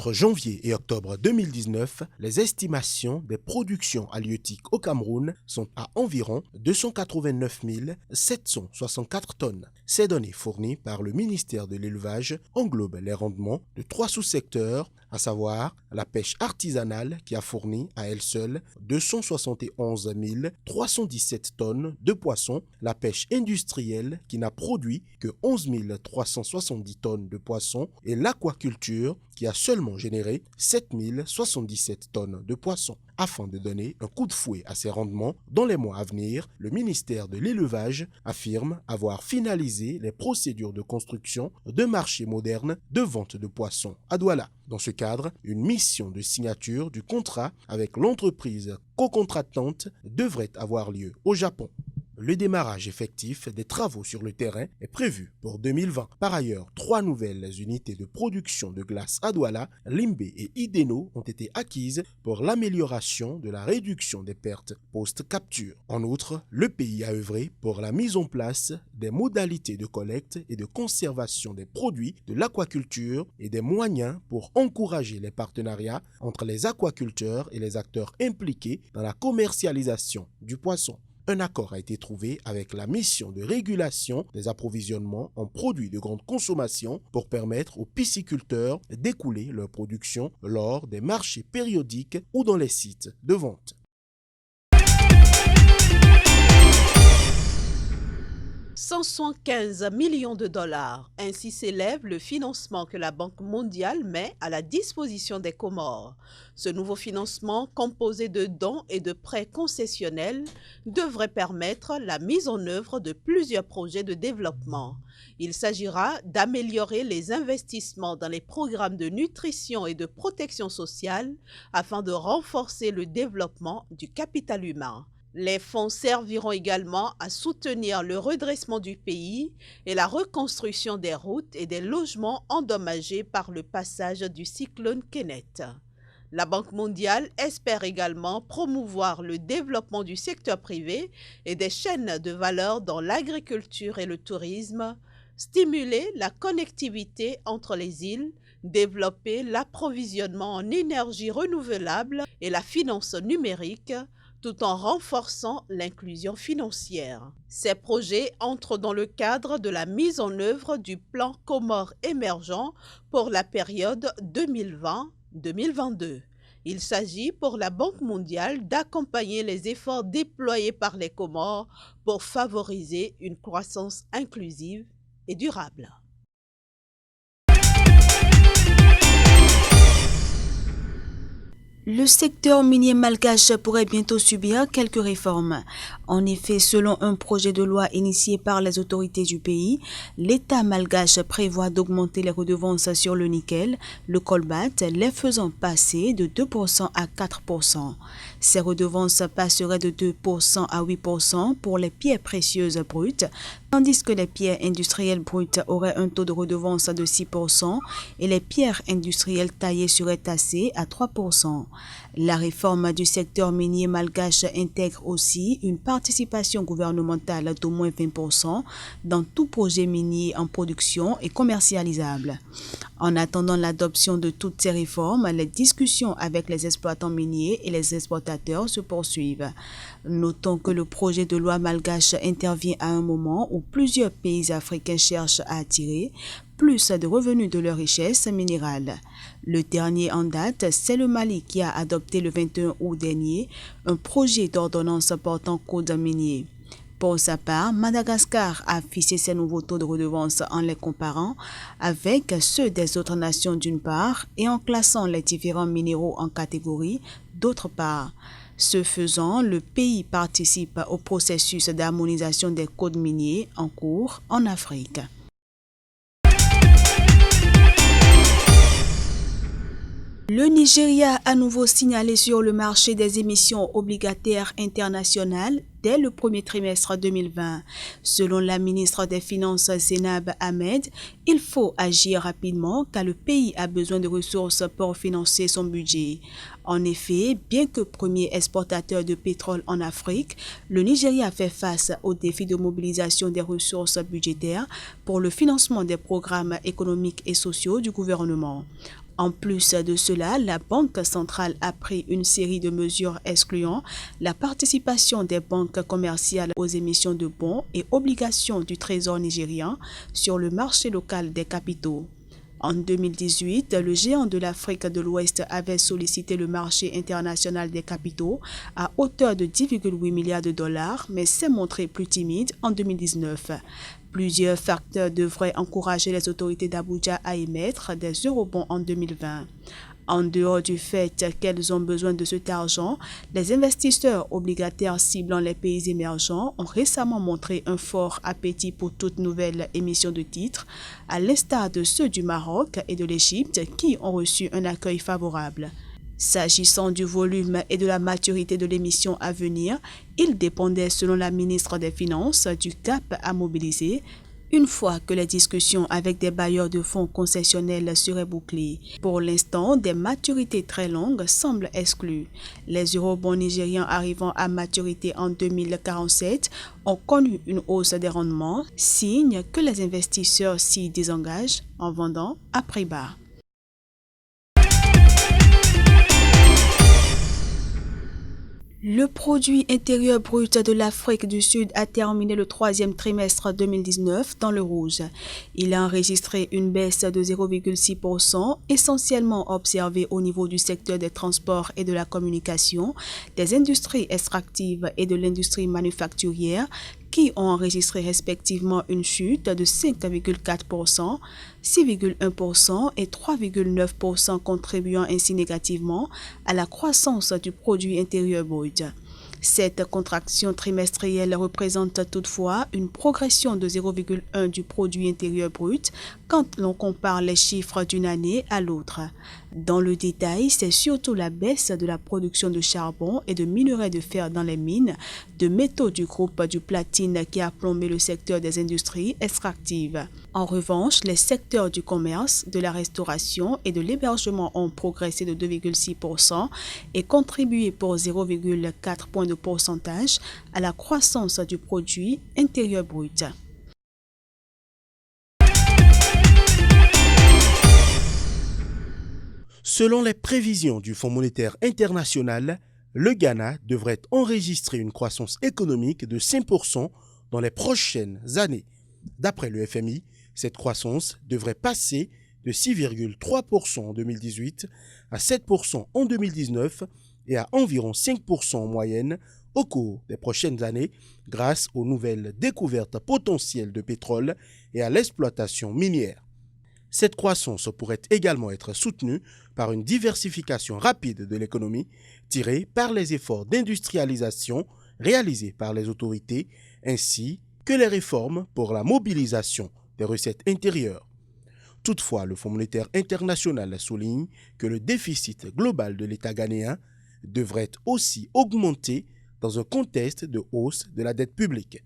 Entre janvier et octobre 2019, les estimations des productions halieutiques au Cameroun sont à environ 289 764 tonnes. Ces données fournies par le ministère de l'Élevage englobent les rendements de 3 sous-secteurs, à savoir la pêche artisanale qui a fourni à elle seule 271 317 tonnes de poissons, la pêche industrielle qui n'a produit que 11 370 tonnes de poissons et l'aquaculture qui a seulement généré 7 077 tonnes de poissons. Afin de donner un coup de fouet à ces rendements, dans les mois à venir, le ministère de l'Élevage affirme avoir finalisé les procédures de construction de marchés modernes de vente de poissons à Douala. Dans ce cadre, une mission de signature du contrat avec l'entreprise co-contractante devrait avoir lieu au Japon. Le démarrage effectif des travaux sur le terrain est prévu pour 2020. Par ailleurs, 3 nouvelles unités de production de glace à Douala, Limbé et Ideno ont été acquises pour l'amélioration de la réduction des pertes post-capture. En outre, le pays a œuvré pour la mise en place des modalités de collecte et de conservation des produits de l'aquaculture et des moyens pour encourager les partenariats entre les aquaculteurs et les acteurs impliqués dans la commercialisation du poisson. Un accord a été trouvé avec la mission de régulation des approvisionnements en produits de grande consommation pour permettre aux pisciculteurs d'écouler leur production lors des marchés périodiques ou dans les sites de vente. « 175 millions de dollars. Ainsi s'élève le financement que la Banque mondiale met à la disposition des Comores. Ce nouveau financement, composé de dons et de prêts concessionnels, devrait permettre la mise en œuvre de plusieurs projets de développement. Il s'agira d'améliorer les investissements dans les programmes de nutrition et de protection sociale afin de renforcer le développement du capital humain. Les fonds serviront également à soutenir le redressement du pays et la reconstruction des routes et des logements endommagés par le passage du cyclone Kenneth. La Banque mondiale espère également promouvoir le développement du secteur privé et des chaînes de valeur dans l'agriculture et le tourisme, stimuler la connectivité entre les îles, développer l'approvisionnement en énergie renouvelable et la finance numérique, tout en renforçant l'inclusion financière. Ces projets entrent dans le cadre de la mise en œuvre du plan Comores émergent pour la période 2020-2022. Il s'agit pour la Banque mondiale d'accompagner les efforts déployés par les Comores pour favoriser une croissance inclusive et durable. Le secteur minier malgache pourrait bientôt subir quelques réformes. En effet, selon un projet de loi initié par les autorités du pays, l'État malgache prévoit d'augmenter les redevances sur le nickel, le colbalt, les faisant passer de 2% à 4%. Ces redevances passeraient de 2% à 8% pour les pierres précieuses brutes, tandis que les pierres industrielles brutes auraient un taux de redevance de 6% et les pierres industrielles taillées seraient taxées à 3%. La réforme du secteur minier malgache intègre aussi une participation gouvernementale d'au moins 20% dans tout projet minier en production et commercialisable. En attendant l'adoption de toutes ces réformes, les discussions avec les exploitants miniers et les exportateurs se poursuivent. Notons que le projet de loi malgache intervient à un moment où plusieurs pays africains cherchent à attirer plus de revenus de leurs richesses minérales. Le dernier en date, c'est le Mali qui a adopté le 21 août dernier un projet d'ordonnance portant code minier. Pour sa part, Madagascar a fixé ses nouveaux taux de redevance en les comparant avec ceux des autres nations d'une part et en classant les différents minéraux en catégories d'autre part. Ce faisant, le pays participe au processus d'harmonisation des codes miniers en cours en Afrique. Le Nigeria a à nouveau signalé sur le marché des émissions obligataires internationales dès le premier trimestre 2020. Selon la ministre des Finances Zainab Ahmed, il faut agir rapidement car le pays a besoin de ressources pour financer son budget. En effet, bien que premier exportateur de pétrole en Afrique, le Nigeria fait face au défi de mobilisation des ressources budgétaires pour le financement des programmes économiques et sociaux du gouvernement. En plus de cela, la Banque centrale a pris une série de mesures excluant la participation des banques commerciales aux émissions de bons et obligations du Trésor nigérian sur le marché local des capitaux. En 2018, le géant de l'Afrique de l'Ouest avait sollicité le marché international des capitaux à hauteur de 10,8 milliards de dollars, mais s'est montré plus timide en 2019. Plusieurs facteurs devraient encourager les autorités d'Abuja à émettre des eurobonds en 2020. En dehors du fait qu'elles ont besoin de cet argent, les investisseurs obligataires ciblant les pays émergents ont récemment montré un fort appétit pour toute nouvelle émission de titres, à l'instar de ceux du Maroc et de l'Égypte qui ont reçu un accueil favorable. S'agissant du volume et de la maturité de l'émission à venir, il dépendait selon la ministre des Finances du cap à mobiliser une fois que les discussions avec des bailleurs de fonds concessionnels seraient bouclées. Pour l'instant, des maturités très longues semblent exclues. Les eurobonds nigérians arrivant à maturité en 2047 ont connu une hausse des rendements, signe que les investisseurs s'y désengagent en vendant à prix bas. Le produit intérieur brut de l'Afrique du Sud a terminé le troisième trimestre 2019 dans le rouge. Il a enregistré une baisse de 0,6%, essentiellement observée au niveau du secteur des transports et de la communication, des industries extractives et de l'industrie manufacturière, qui ont enregistré respectivement une chute de 5,4%, 6,1% et 3,9%, contribuant ainsi négativement à la croissance du produit intérieur brut. Cette contraction trimestrielle représente toutefois une progression de 0,1 du produit intérieur brut quand l'on compare les chiffres d'une année à l'autre. Dans le détail, c'est surtout la baisse de la production de charbon et de minerais de fer dans les mines, de métaux du groupe du platine qui a plombé le secteur des industries extractives. En revanche, les secteurs du commerce, de la restauration et de l'hébergement ont progressé de 2,6% et contribué pour 0,4 points de pourcentage à la croissance du produit intérieur brut. Selon les prévisions du Fonds monétaire international, le Ghana devrait enregistrer une croissance économique de 5% dans les prochaines années. D'après le FMI, cette croissance devrait passer de 6,3% en 2018 à 7% en 2019 et à environ 5% en moyenne au cours des prochaines années grâce aux nouvelles découvertes potentielles de pétrole et à l'exploitation minière. Cette croissance pourrait également être soutenue par une diversification rapide de l'économie tirée par les efforts d'industrialisation réalisés par les autorités ainsi que les réformes pour la mobilisation des recettes intérieures. Toutefois, le Fonds monétaire international souligne que le déficit global de l'État ghanéen devrait aussi augmenter dans un contexte de hausse de la dette publique.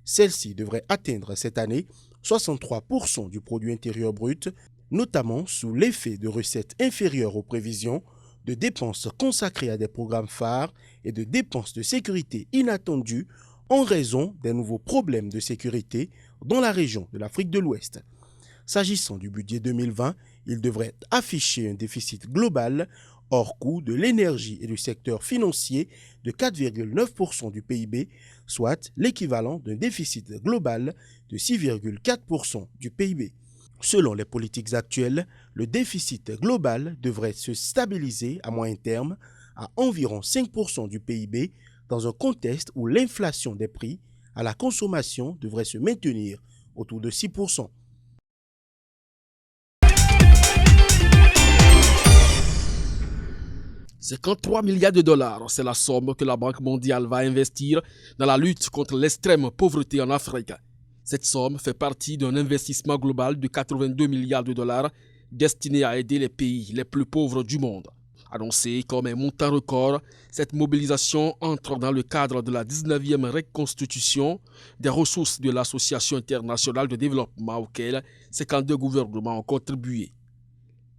Celle-ci devrait atteindre cette année 63% du produit intérieur brut, notamment sous l'effet de recettes inférieures aux prévisions, de dépenses consacrées à des programmes phares et de dépenses de sécurité inattendues en raison des nouveaux problèmes de sécurité dans la région de l'Afrique de l'Ouest. S'agissant du budget 2020, il devrait afficher un déficit global hors coût de l'énergie et du secteur financier de 4,9% du PIB, soit l'équivalent d'un déficit global de 6,4% du PIB. Selon les politiques actuelles, le déficit global devrait se stabiliser à moyen terme à environ 5% du PIB dans un contexte où l'inflation des prix à la consommation devrait se maintenir autour de 6%. « 53 milliards de dollars, c'est la somme que la Banque mondiale va investir dans la lutte contre l'extrême pauvreté en Afrique. Cette somme fait partie d'un investissement global de 82 milliards de dollars destiné à aider les pays les plus pauvres du monde. Annoncée comme un montant record, cette mobilisation entre dans le cadre de la 19e reconstitution des ressources de l'Association internationale de développement auquel 52 gouvernements ont contribué.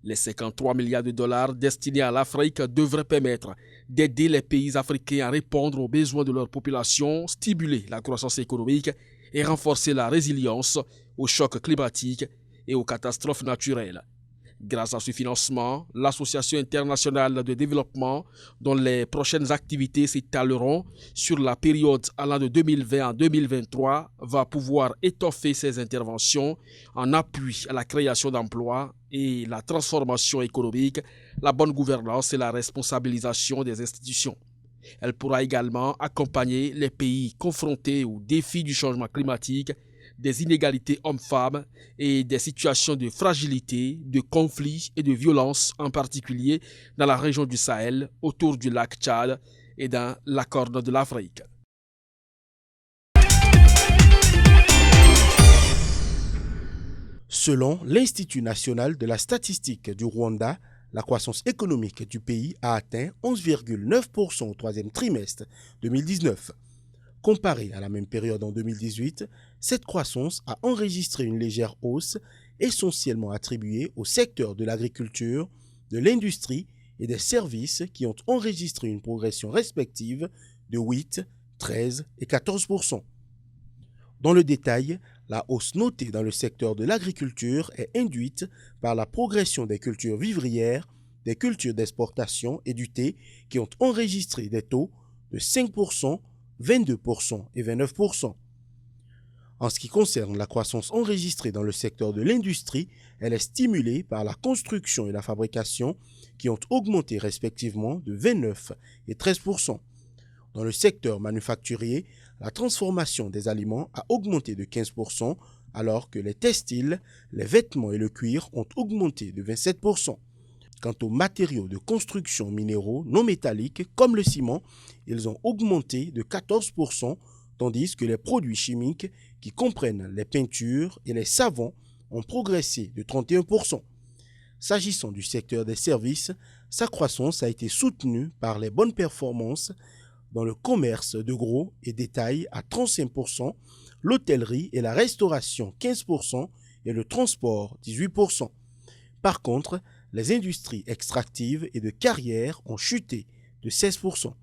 Les 53 milliards de dollars destinés à l'Afrique devraient permettre d'aider les pays africains à répondre aux besoins de leur population, stimuler la croissance économique et renforcer la résilience aux chocs climatiques et aux catastrophes naturelles. Grâce à ce financement, l'Association internationale de développement, dont les prochaines activités s'étaleront sur la période allant de 2020 à 2023, va pouvoir étoffer ses interventions en appui à la création d'emplois et la transformation économique, la bonne gouvernance et la responsabilisation des institutions. Elle pourra également accompagner les pays confrontés aux défis du changement climatique, des inégalités hommes-femmes et des situations de fragilité, de conflits et de violence, en particulier dans la région du Sahel, autour du lac Tchad et dans la Corne de l'Afrique. Selon l'Institut national de la statistique du Rwanda, la croissance économique du pays a atteint 11,9% au troisième trimestre 2019. Comparé à la même période en 2018, cette croissance a enregistré une légère hausse essentiellement attribuée au secteur de l'agriculture, de l'industrie et des services qui ont enregistré une progression respective de 8, 13 et 14%. Dans le détail, la hausse notée dans le secteur de l'agriculture est induite par la progression des cultures vivrières, des cultures d'exportation et du thé qui ont enregistré des taux de 5%, 22% et 29%. En ce qui concerne la croissance enregistrée dans le secteur de l'industrie, elle est stimulée par la construction et la fabrication qui ont augmenté respectivement de 29 et 13%. Dans le secteur manufacturier, la transformation des aliments a augmenté de 15%, alors que les textiles, les vêtements et le cuir ont augmenté de 27%. Quant aux matériaux de construction minéraux non métalliques comme le ciment, ils ont augmenté de 14%, tandis que les produits chimiques qui comprennent les peintures et les savons ont progressé de 31%. S'agissant du secteur des services, sa croissance a été soutenue par les bonnes performances dans le commerce de gros et détail à 35%, l'hôtellerie et la restauration 15% et le transport 18%. Par contre, les industries extractives et de carrière ont chuté de 16%.